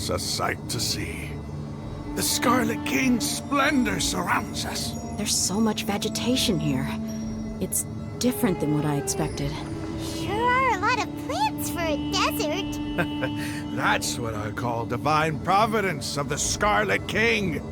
It's a sight to see. The Scarlet King's splendor surrounds us. There's so much vegetation here. It's different than what I expected. Sure are a lot of plants for a desert. That's what I call divine providence of the Scarlet King.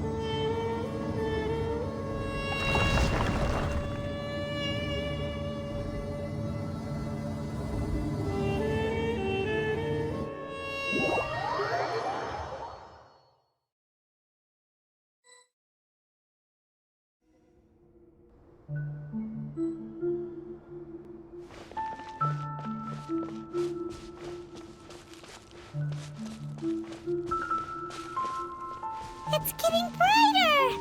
It's getting brighter!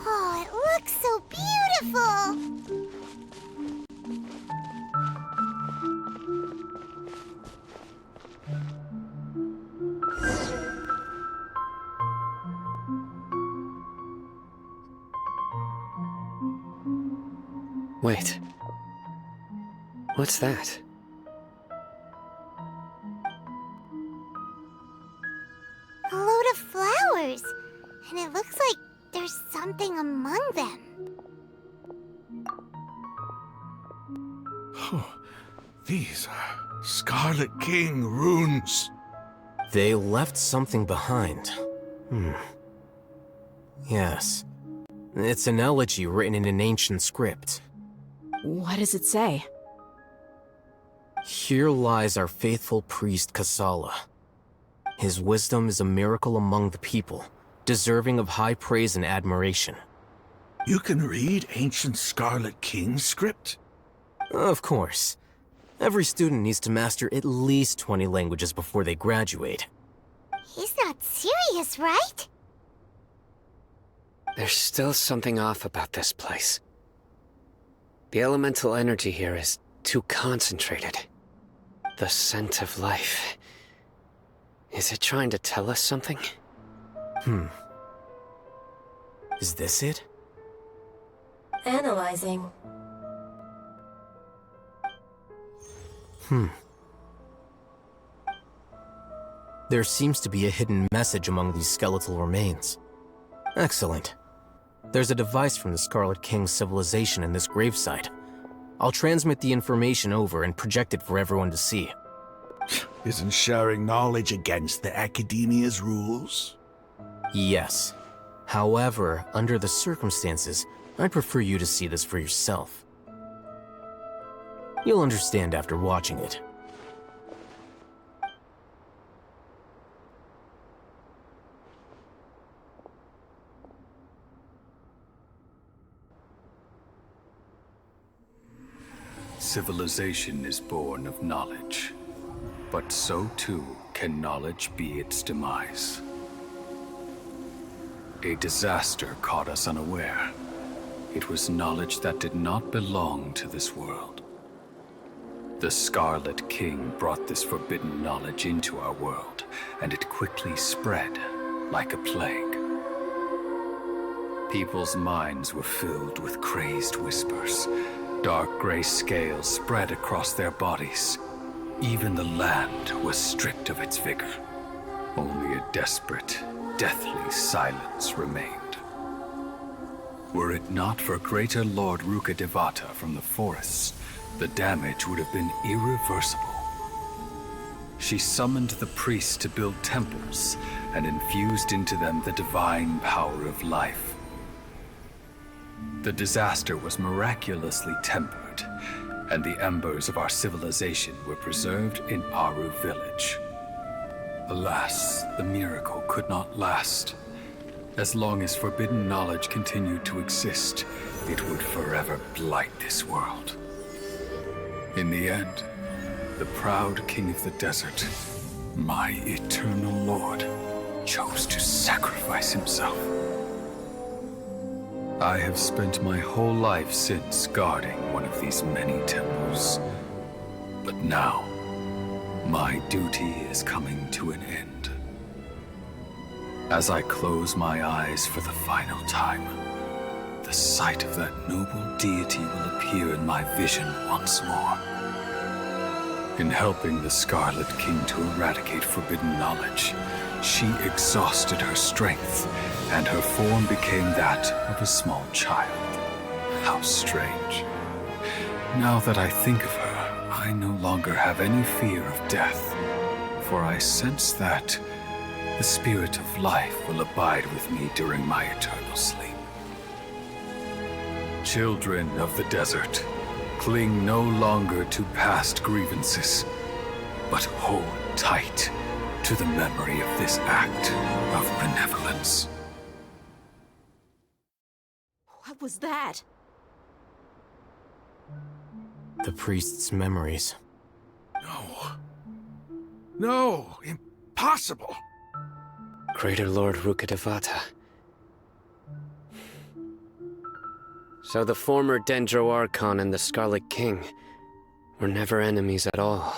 Oh, it looks so beautiful! Wait. What's that? A load of flowers. And it looks like there's something among them. These are Scarlet King runes. They left something behind. Yes. It's an elegy written in an ancient script. What does it say? Here lies our faithful priest Kasala. His wisdom is a miracle among the people, deserving of high praise and admiration. You can read ancient Scarlet King script? Of course. Every student needs to master at least 20 languages before they graduate. He's not serious, right? There's still something off about this place. The elemental energy here is too concentrated. The scent of life. Is it trying to tell us something? Is this it? Analyzing. There seems to be a hidden message among these skeletal remains. Excellent. There's a device from the Scarlet King's civilization in this gravesite. I'll transmit the information over and project it for everyone to see. Isn't sharing knowledge against the Academia's rules? Yes. However, under the circumstances, I'd prefer you to see this for yourself. You'll understand after watching it. Civilization is born of knowledge, but so too can knowledge be its demise. A disaster caught us unaware. It was knowledge that did not belong to this world. The Scarlet King brought this forbidden knowledge into our world, and it quickly spread like a plague. People's minds were filled with crazed whispers. Dark gray scales spread across their bodies. Even the land was stripped of its vigor. Only a desperate, deathly silence remained. Were it not for greater Lord Rukkhadevata from the forests, the damage would have been irreversible. She summoned the priests to build temples and infused into them the divine power of life. The disaster was miraculously tempered, and the embers of our civilization were preserved in Aru village. Alas, the miracle could not last. As long as forbidden knowledge continued to exist, it would forever blight this world. In the end, the proud king of the desert, my eternal lord, chose to sacrifice himself. I have spent my whole life since guarding one of these many temples. But now, my duty is coming to an end. As I close my eyes for the final time, the sight of that noble deity will appear in my vision once more. In helping the Scarlet King to eradicate forbidden knowledge, She exhausted her strength, and her form became that of a small child. How strange. Now that I think of her, I no longer have any fear of death, for I sense that the spirit of life will abide with me during my eternal sleep. Children of the desert, cling no longer to past grievances, but hold tight to the memory of this act of benevolence. What was that? The priest's memories. No. No, impossible. Greater Lord Rukkhadevata. So the former Dendro Archon and the Scarlet King were never enemies at all.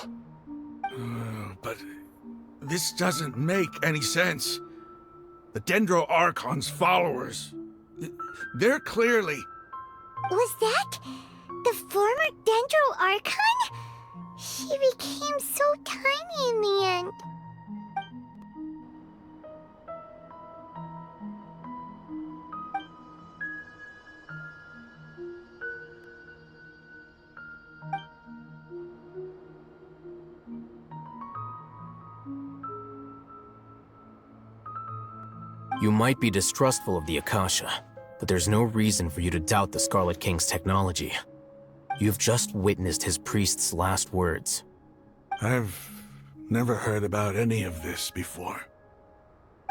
But this doesn't make any sense. The Dendro Archon's followers, they're clearly... Was that the former Dendro Archon? She became so tiny in the end. You might be distrustful of the Akasha, but there's no reason for you to doubt the Scarlet King's technology. You've just witnessed his priest's last words. I've never heard about any of this before.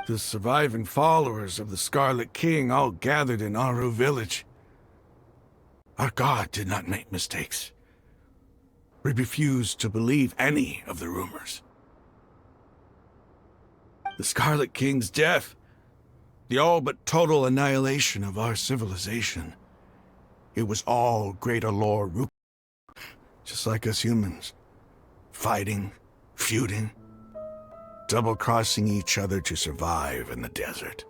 The surviving followers of the Scarlet King all gathered in Aru village. Our god did not make mistakes. We refused to believe any of the rumors. The Scarlet King's death, the all but total annihilation of our civilization. It was all Greater Lord Rukh, just like us humans. Fighting, feuding, double-crossing each other to survive in the desert.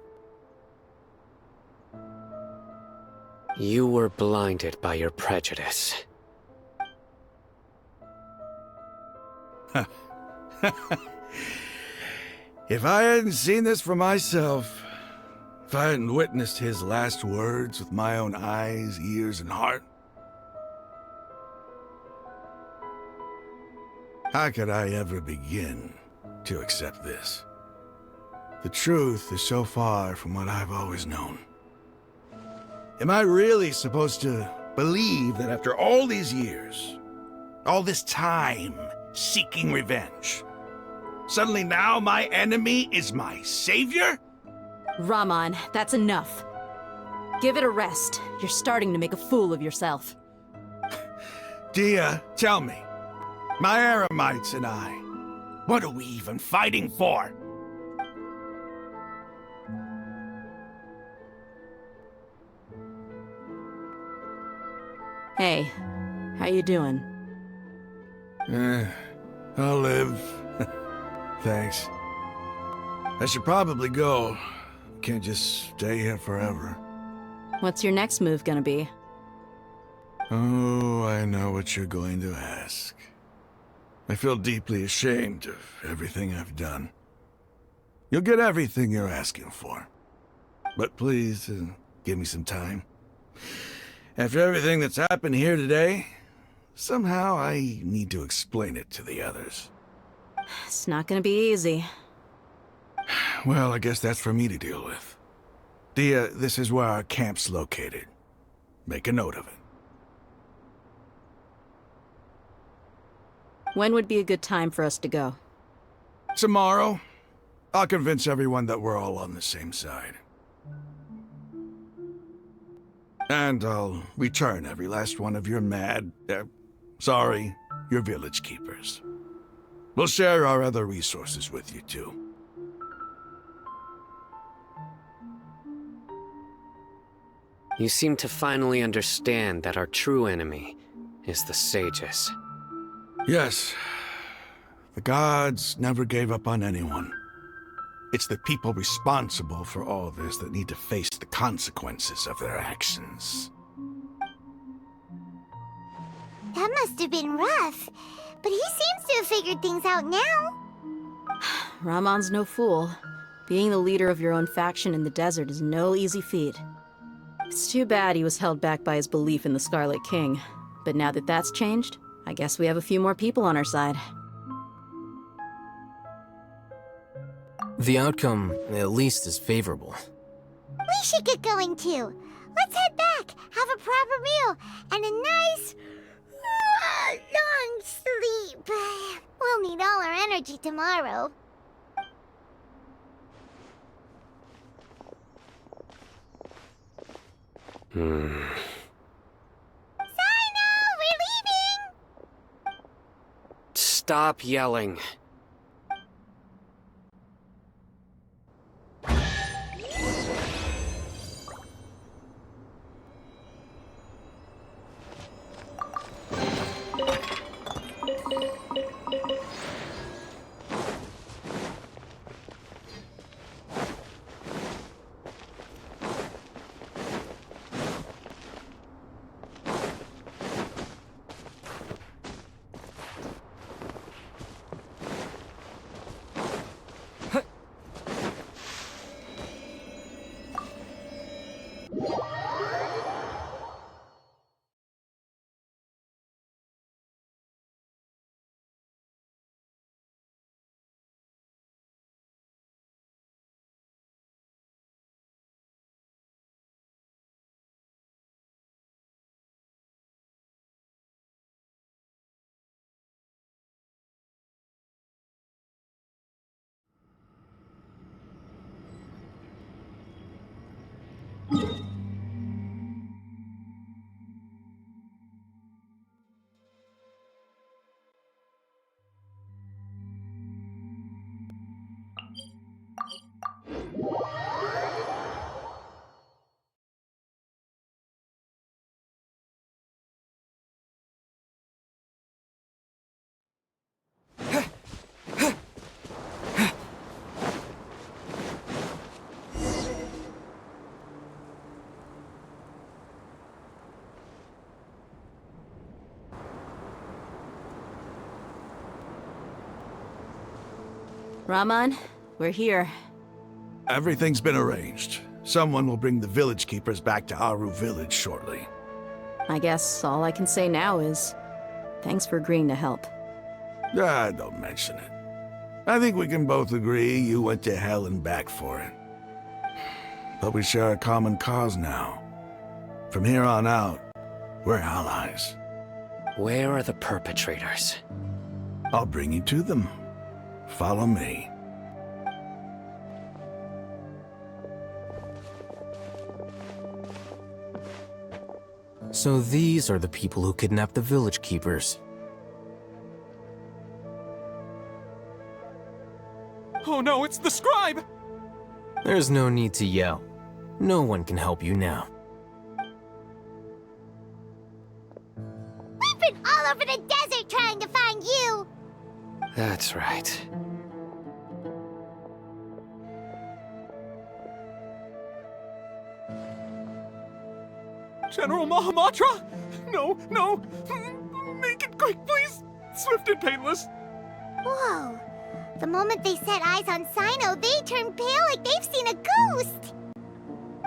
You were blinded by your prejudice. If I hadn't seen this for myself, if I hadn't witnessed his last words with my own eyes, ears, and heart, how could I ever begin to accept this? The truth is so far from what I've always known. Am I really supposed to believe that after all these years, all this time seeking revenge, suddenly now my enemy is my savior? Raman, that's enough. Give it a rest. You're starting to make a fool of yourself. Dia, tell me, my Eremites and I, what are we even fighting for? Hey, how you doing? I'll live. Thanks. I should probably go. Can't just stay here forever. What's your next move gonna be? Oh, I know what you're going to ask. I feel deeply ashamed of everything I've done. You'll get everything you're asking for. But please, give me some time. After everything that's happened here today, somehow I need to explain it to the others. It's not gonna be easy. Well, I guess that's for me to deal with. Dia, this is where our camp's located. Make a note of it. When would be a good time for us to go? Tomorrow, I'll convince everyone that we're all on the same side. And I'll return every last one of your your village keepers. We'll share our other resources with you, too. You seem to finally understand that our true enemy is the sages. Yes. The gods never gave up on anyone. It's the people responsible for all this that need to face the consequences of their actions. That must have been rough, but he seems to have figured things out now. Ramon's no fool. Being the leader of your own faction in the desert is no easy feat. It's too bad he was held back by his belief in the Scarlet King. But now that that's changed, I guess we have a few more people on our side. The outcome, at least, is favorable. We should get going too. Let's head back, have a proper meal, and a nice, long sleep. We'll need all our energy tomorrow. Sino, we're leaving! Stop yelling. Raman, we're here. Everything's been arranged. Someone will bring the village keepers back to Aru village shortly. I guess all I can say now is, thanks for agreeing to help. Ah, don't mention it. I think we can both agree you went to hell and back for it. But we share a common cause now. From here on out, we're allies. Where are the perpetrators? I'll bring you to them. Follow me. So these are the people who kidnapped the village keepers. Oh no, it's the scribe! There's no need to yell. No one can help you now. We've been all over the desert trying to find you! That's right. General Mahamatra? No, no! Make it quick, please! Swift and painless! Whoa. The moment they set eyes on Sino, they turn pale like they've seen a ghost!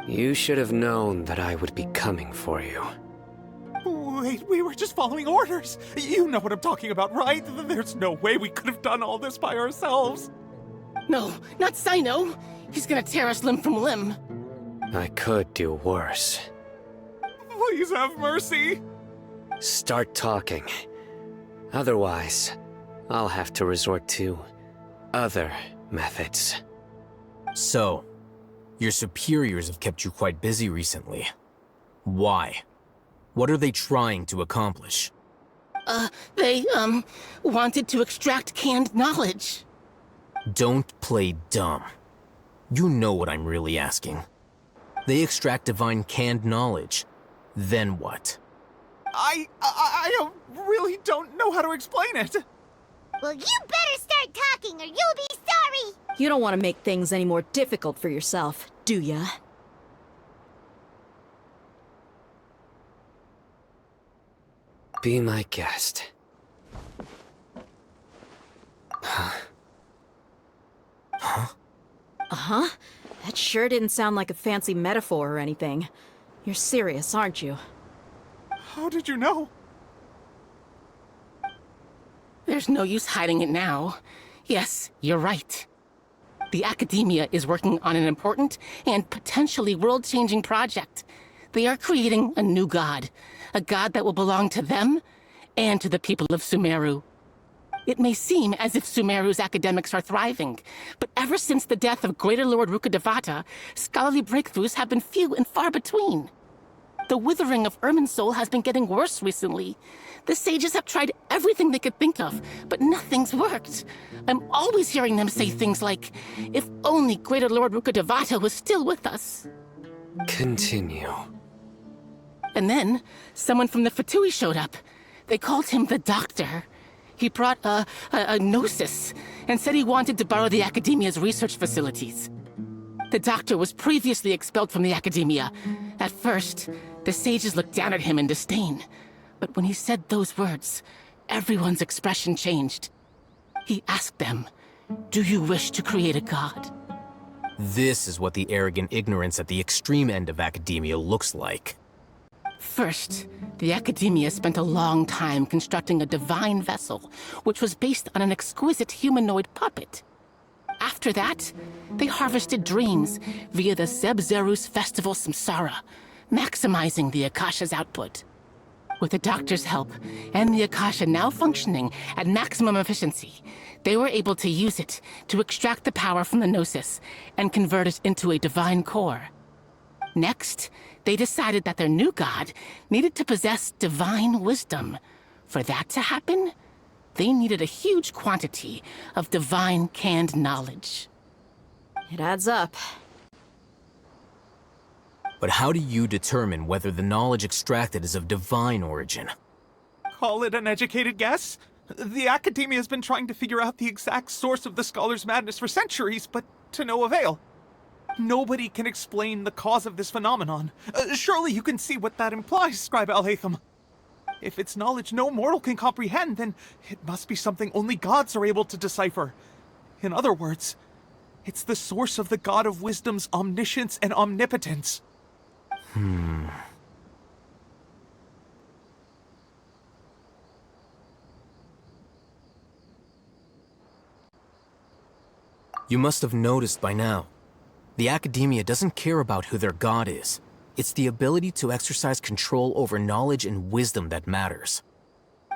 You should have known that I would be coming for you. Wait, we were just following orders! You know what I'm talking about, right? There's no way we could have done all this by ourselves! No, not Sino. He's gonna tear us limb from limb. I could do worse. Please have mercy! Start talking. Otherwise, I'll have to resort to other methods. So, your superiors have kept you quite busy recently. Why? What are they trying to accomplish? They, wanted to extract canned knowledge. Don't play dumb. You know what I'm really asking. They extract divine canned knowledge. Then what? I really don't know how to explain it! Well, you better start talking or you'll be sorry! You don't want to make things any more difficult for yourself, do ya? Be my guest. Uh-huh. That sure didn't sound like a fancy metaphor or anything. You're serious, aren't you? How did you know? There's no use hiding it now. Yes, you're right. The Academia is working on an important and potentially world-changing project. They are creating a new god. A god that will belong to them and to the people of Sumeru. It may seem as if Sumeru's academics are thriving, but ever since the death of Greater Lord Rukkhadevata, scholarly breakthroughs have been few and far between. The withering of Irminsul has been getting worse recently. The sages have tried everything they could think of, but nothing's worked. I'm always hearing them say things like, if only Greater Lord Rukkhadevata was still with us. Continue. And then, someone from the Fatui showed up. They called him the Doctor. He brought a gnosis and said he wanted to borrow the Academia's research facilities. The Doctor was previously expelled from the Academia. At first, the sages looked down at him in disdain. But when he said those words, everyone's expression changed. He asked them, "Do you wish to create a god?" This is what the arrogant ignorance at the extreme end of academia looks like. First, the Academia spent a long time constructing a divine vessel, which was based on an exquisite humanoid puppet. After that, they harvested dreams via the Zeb-Zerus Festival Samsara, maximizing the Akasha's output. With the Doctor's help, and the Akasha now functioning at maximum efficiency, they were able to use it to extract the power from the Gnosis and convert it into a divine core. Next, they decided that their new god needed to possess divine wisdom. For that to happen, they needed a huge quantity of divine canned knowledge. It adds up. But how do you determine whether the knowledge extracted is of divine origin? Call it an educated guess? The Academia has been trying to figure out the exact source of the Scholar's madness for centuries, but to no avail. Nobody can explain the cause of this phenomenon. Surely you can see what that implies, Scribe Al-Haytham. If it's knowledge no mortal can comprehend, then it must be something only gods are able to decipher. In other words, it's the source of the God of Wisdom's omniscience and omnipotence. You must have noticed by now. The Academia doesn't care about who their god is. It's the ability to exercise control over knowledge and wisdom that matters.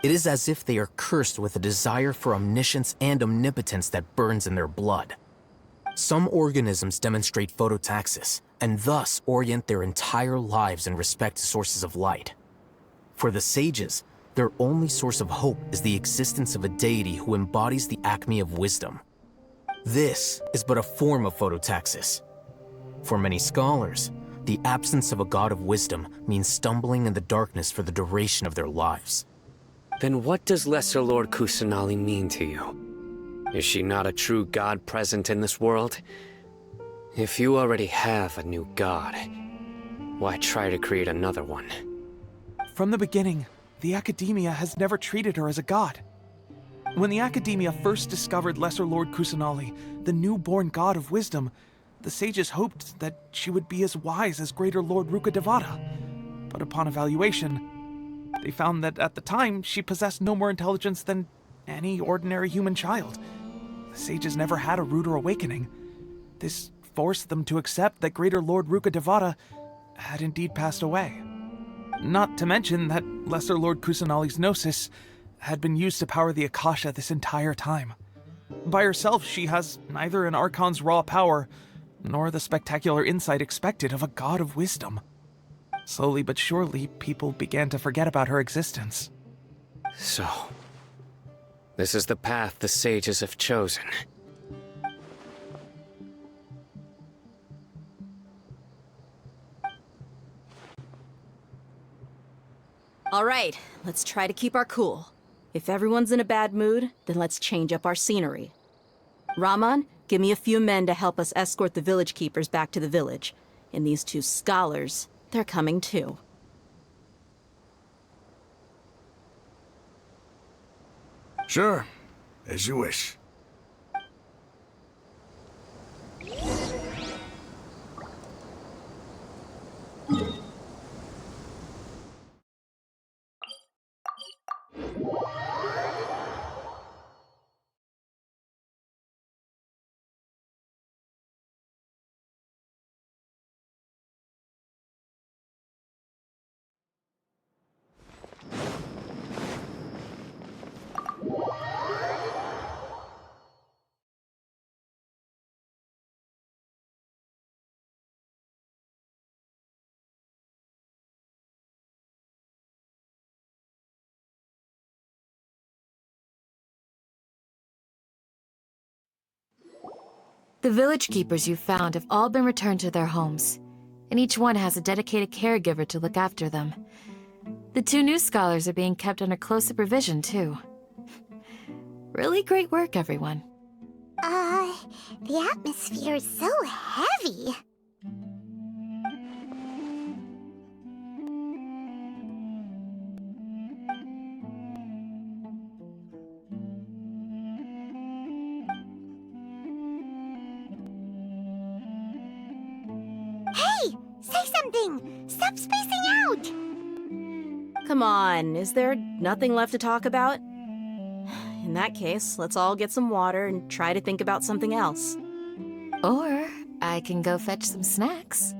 It is as if they are cursed with a desire for omniscience and omnipotence that burns in their blood. Some organisms demonstrate phototaxis, and thus orient their entire lives in respect to sources of light. For the sages, their only source of hope is the existence of a deity who embodies the acme of wisdom. This is but a form of phototaxis. For many scholars, the absence of a god of wisdom means stumbling in the darkness for the duration of their lives. Then what does Lesser Lord Kusanali mean to you? Is she not a true god present in this world? If you already have a new god, why try to create another one? From the beginning, the Academia has never treated her as a god. When the Academia first discovered Lesser Lord Kusanali, the newborn god of wisdom, the sages hoped that she would be as wise as Greater Lord Rukkhadevata. But upon evaluation, they found that at the time, she possessed no more intelligence than any ordinary human child. The sages never had a ruder awakening. This forced them to accept that Greater Lord Rukkhadevata had indeed passed away. Not to mention that Lesser Lord Kusanali's gnosis had been used to power the Akasha this entire time. By herself, she has neither an Archon's raw power, nor the spectacular insight expected of a god of wisdom. Slowly but surely, people began to forget about her existence. So, this is the path the sages have chosen. All right, let's try to keep our cool. If everyone's in a bad mood, then let's change up our scenery. Rahman, give me a few men to help us escort the village keepers back to the village. And these two scholars, they're coming too. Sure, as you wish. The village keepers you found have all been returned to their homes, and each one has a dedicated caregiver to look after them. The 2 new scholars are being kept under close supervision, too. Really great work, everyone. The atmosphere is so heavy. Hey! Say something! Stop spacing out! Come on, is there nothing left to talk about? In that case, let's all get some water and try to think about something else. Or I can go fetch some snacks.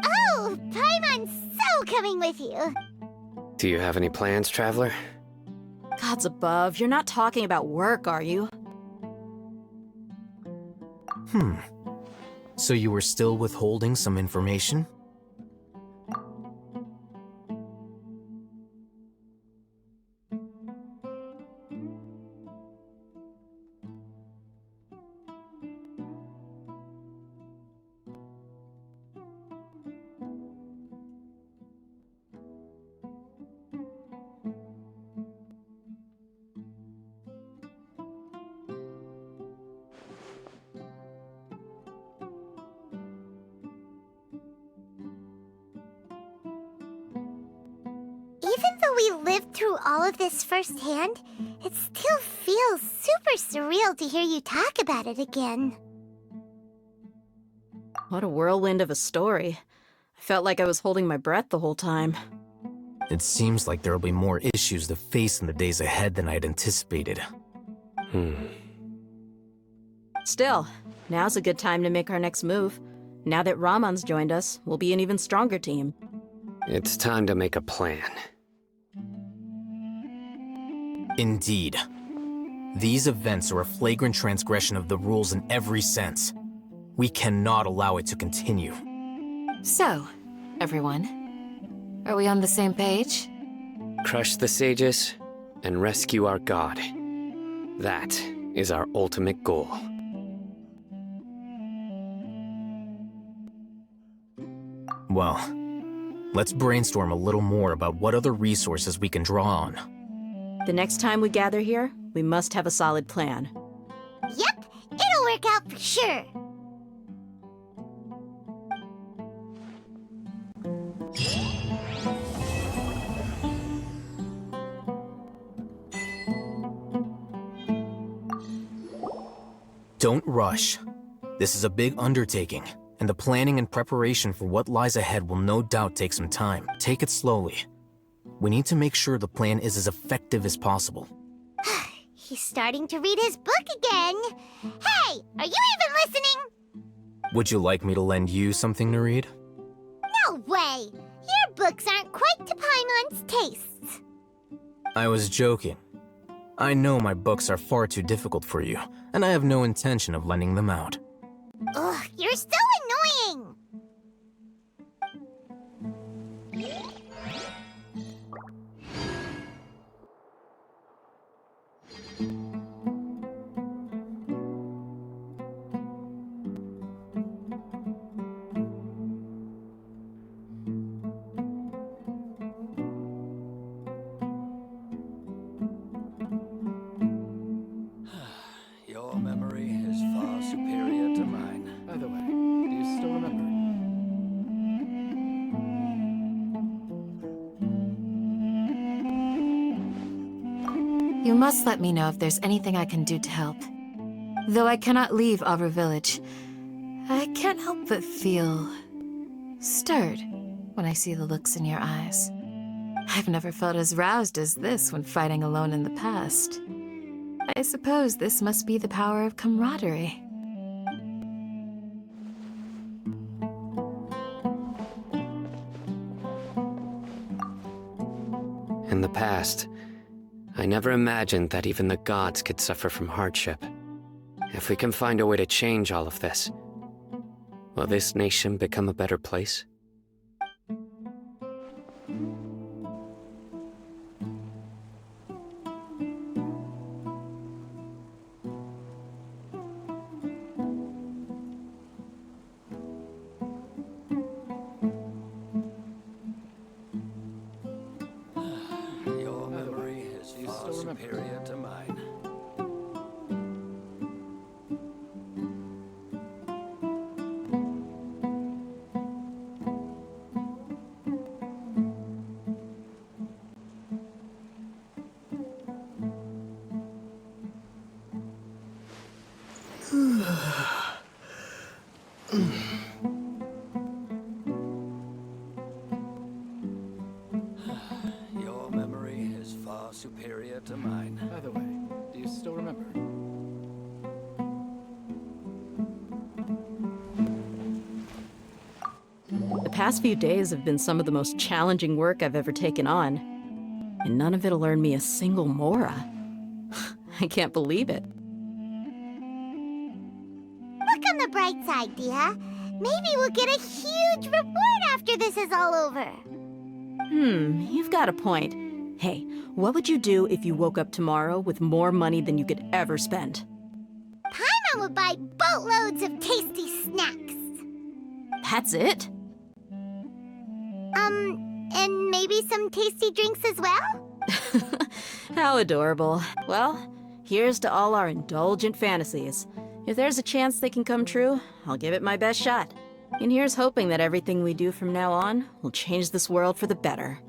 Oh, Paimon's so coming with you. Do you have any plans, Traveler? Gods above, you're not talking about work, are you? So you were still withholding some information? Even though we lived through all of this firsthand, it still feels super surreal to hear you talk about it again. What a whirlwind of a story. I felt like I was holding my breath the whole time. It seems like there will be more issues to face in the days ahead than I had anticipated. Still, now's a good time to make our next move. Now that Ramon's joined us, we'll be an even stronger team. It's time to make a plan. Indeed. These events are a flagrant transgression of the rules in every sense. We cannot allow it to continue. So, everyone, are we on the same page? Crush the sages and rescue our god. That is our ultimate goal. Well, let's brainstorm a little more about what other resources we can draw on. The next time we gather here, we must have a solid plan. Yep, it'll work out for sure. Don't rush. This is a big undertaking, and the planning and preparation for what lies ahead will no doubt take some time. Take it slowly. We need to make sure the plan is as effective as possible. He's starting to read his book again. Hey, are you even listening? Would you like me to lend you something to read? No way! Your books aren't quite to Paimon's tastes. I was joking. I know my books are far too difficult for you, and I have no intention of lending them out. Ugh, you're so annoying! Your memory is far superior to mine. By the way, do you still remember? You must let me know if there's anything I can do to help. Though I cannot leave Avru Village, I can't help but feel stirred when I see the looks in your eyes. I've never felt as roused as this when fighting alone in the past. I suppose this must be the power of camaraderie. In the past, I never imagined that even the gods could suffer from hardship. If we can find a way to change all of this, will this nation become a better place? superior to mine. By the way, do you still remember? The past few days have been some of the most challenging work I've ever taken on, and none of it'll earn me a single Mora. I can't believe it. Look on the bright side, Dia. Maybe we'll get a huge reward after this is all over. You've got a point. Hey, what would you do if you woke up tomorrow with more money than you could ever spend? Paimon would buy boatloads of tasty snacks. That's it? And maybe some tasty drinks as well? How adorable. Well, here's to all our indulgent fantasies. If there's a chance they can come true, I'll give it my best shot. And here's hoping that everything we do from now on will change this world for the better.